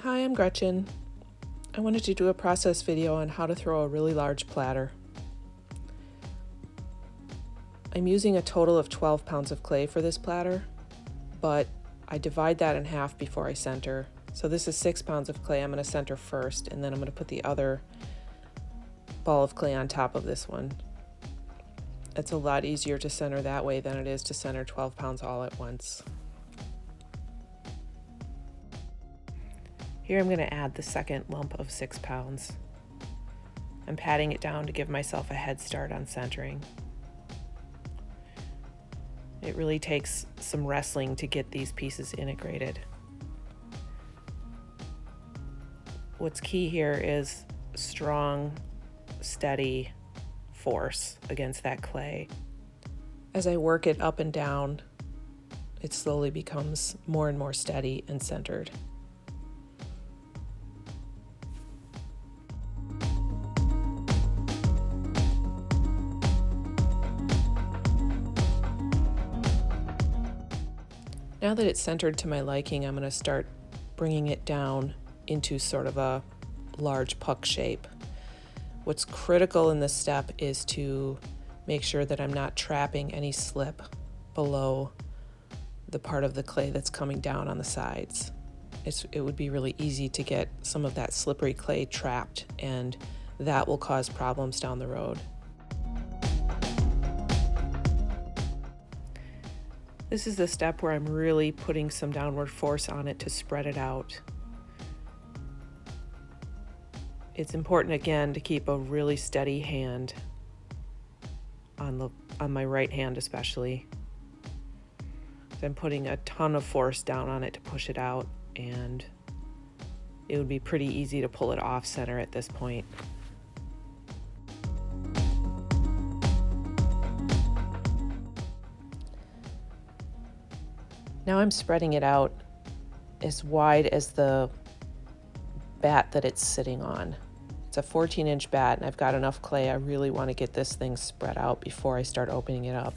Hi, I'm Gretchen. I wanted to do a process video on how to throw a really large platter. I'm using a total of 12 pounds of clay for this platter, but I divide that in half before I center. So this is 6 pounds of clay I'm going to center first, and then I'm going to put the other ball of clay on top of this one. It's a lot easier to center that way than it is to center 12 pounds all at once. Here I'm going to add the second lump of 6 pounds. I'm patting it down to give myself a head start on centering. It really takes some wrestling to get these pieces integrated. What's key here is strong, steady force against that clay. As I work it up and down, it slowly becomes more and more steady and centered. Now that it's centered to my liking, I'm going to start bringing it down into sort of a large puck shape. What's critical in this step is to make sure that I'm not trapping any slip below the part of the clay that's coming down on the sides. It would be really easy to get some of that slippery clay trapped, and that will cause problems down the road. This is the step where I'm really putting some downward force on it to spread it out. It's important, again, to keep a really steady hand on my right hand especially. I'm putting a ton of force down on it to push it out, and it would be pretty easy to pull it off center at this point. Now I'm spreading it out as wide as the bat that it's sitting on. It's a 14-inch bat, and I've got enough clay. I really want to get this thing spread out before I start opening it up.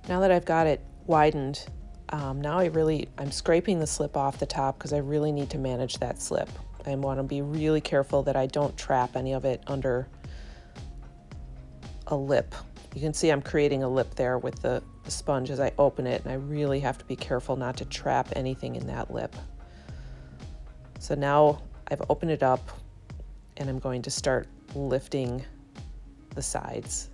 Now that I've got it widened, now I'm scraping the slip off the top because I really need to manage that slip. I want to be really careful that I don't trap any of it under a lip. You can see I'm creating a lip there with the sponge as I open it, and I really have to be careful not to trap anything in that lip. So now I've opened it up, and I'm going to start lifting the sides.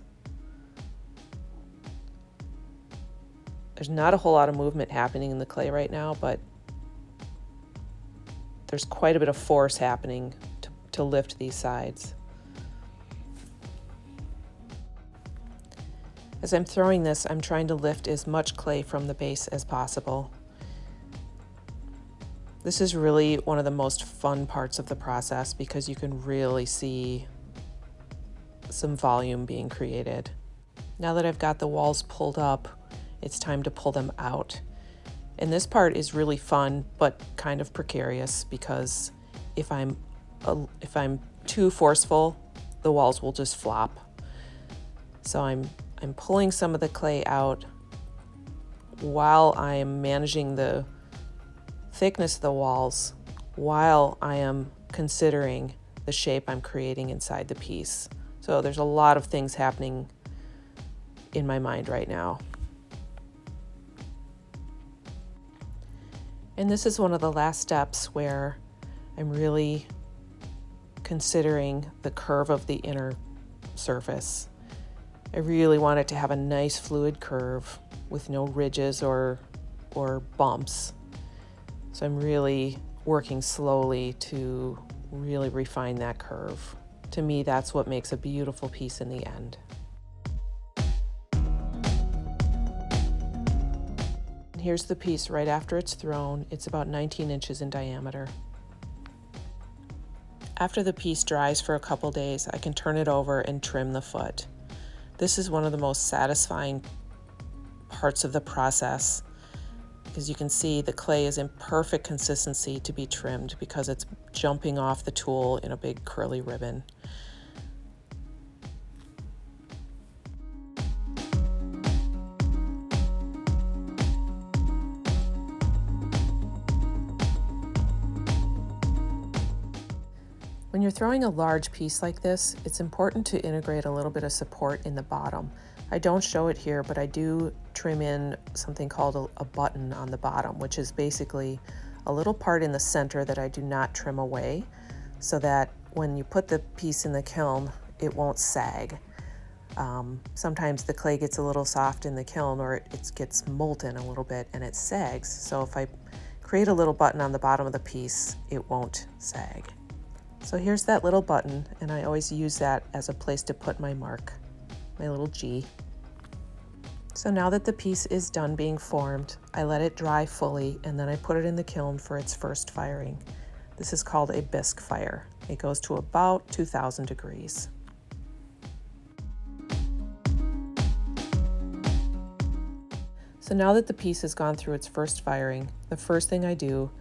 There's not a whole lot of movement happening in the clay right now, but there's quite a bit of force happening to lift these sides. As I'm throwing this, I'm trying to lift as much clay from the base as possible. This is really one of the most fun parts of the process because you can really see some volume being created. Now that I've got the walls pulled up, it's time to pull them out. And this part is really fun, but kind of precarious because if I'm too forceful, the walls will just flop. So I'm pulling some of the clay out while I am managing the thickness of the walls, while I am considering the shape I'm creating inside the piece. So there's a lot of things happening in my mind right now. And this is one of the last steps where I'm really considering the curve of the inner surface. I really want it to have a nice fluid curve with no ridges or bumps. So I'm really working slowly to really refine that curve. To me, that's what makes a beautiful piece in the end. And here's the piece right after it's thrown. It's about 19 inches in diameter. After the piece dries for a couple days, I can turn it over and trim the foot. This is one of the most satisfying parts of the process because you can see the clay is in perfect consistency to be trimmed because it's jumping off the tool in a big curly ribbon. When you're throwing a large piece like this, it's important to integrate a little bit of support in the bottom. I don't show it here, but I do trim in something called a button on the bottom, which is basically a little part in the center that I do not trim away, so that when you put the piece in the kiln, it won't sag. Sometimes the clay gets a little soft in the kiln, or it gets molten a little bit and it sags. So if I create a little button on the bottom of the piece, it won't sag. So here's that little button, and I always use that as a place to put my mark, my little G. So now that the piece is done being formed, I let it dry fully, and then I put it in the kiln for its first firing. This is called a bisque fire. It goes to about 2000 degrees. So now that the piece has gone through its first firing, the first thing I do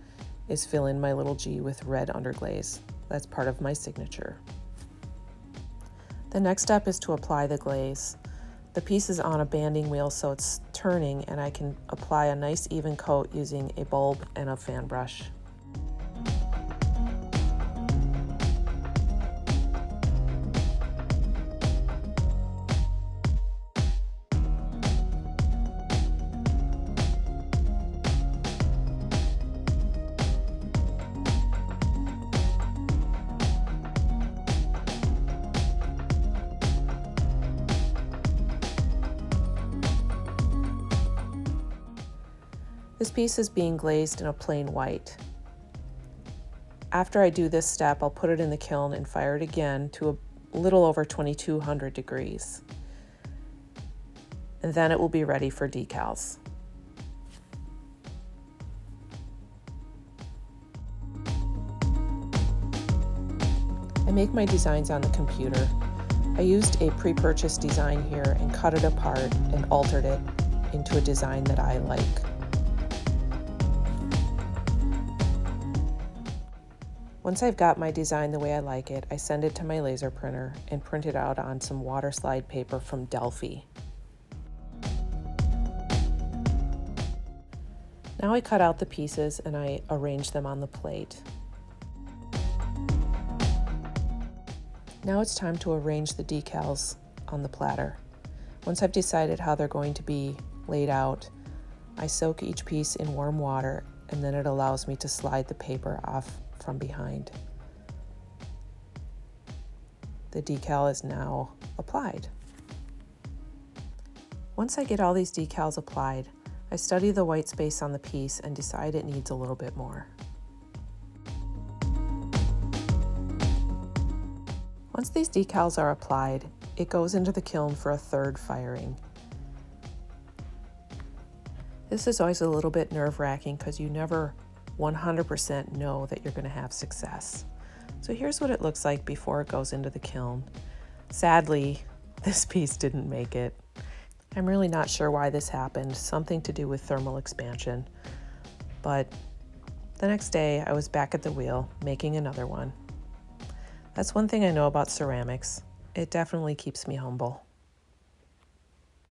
is fill in my little G with red underglaze. That's part of my signature. The next step is to apply the glaze. The piece is on a banding wheel, so it's turning, and I can apply a nice even coat using a bulb and a fan brush. This piece is being glazed in a plain white. After I do this step, I'll put it in the kiln and fire it again to a little over 2200 degrees. And then it will be ready for decals. I make my designs on the computer. I used a pre-purchased design here and cut it apart and altered it into a design that I like. Once I've got my design the way I like it, I send it to my laser printer and print it out on some water slide paper from Delphi. Now I cut out the pieces and I arrange them on the plate. Now it's time to arrange the decals on the platter. Once I've decided how they're going to be laid out, I soak each piece in warm water, and then it allows me to slide the paper off from behind. The decal is now applied. Once I get all these decals applied, I study the white space on the piece and decide it needs a little bit more. Once these decals are applied, it goes into the kiln for a third firing. This is always a little bit nerve-wracking because you never 100% know that you're going to have success. So here's what it looks like before it goes into the kiln. Sadly, this piece didn't make it. I'm really not sure why this happened, something to do with thermal expansion. But the next day I was back at the wheel making another one. That's one thing I know about ceramics. It definitely keeps me humble.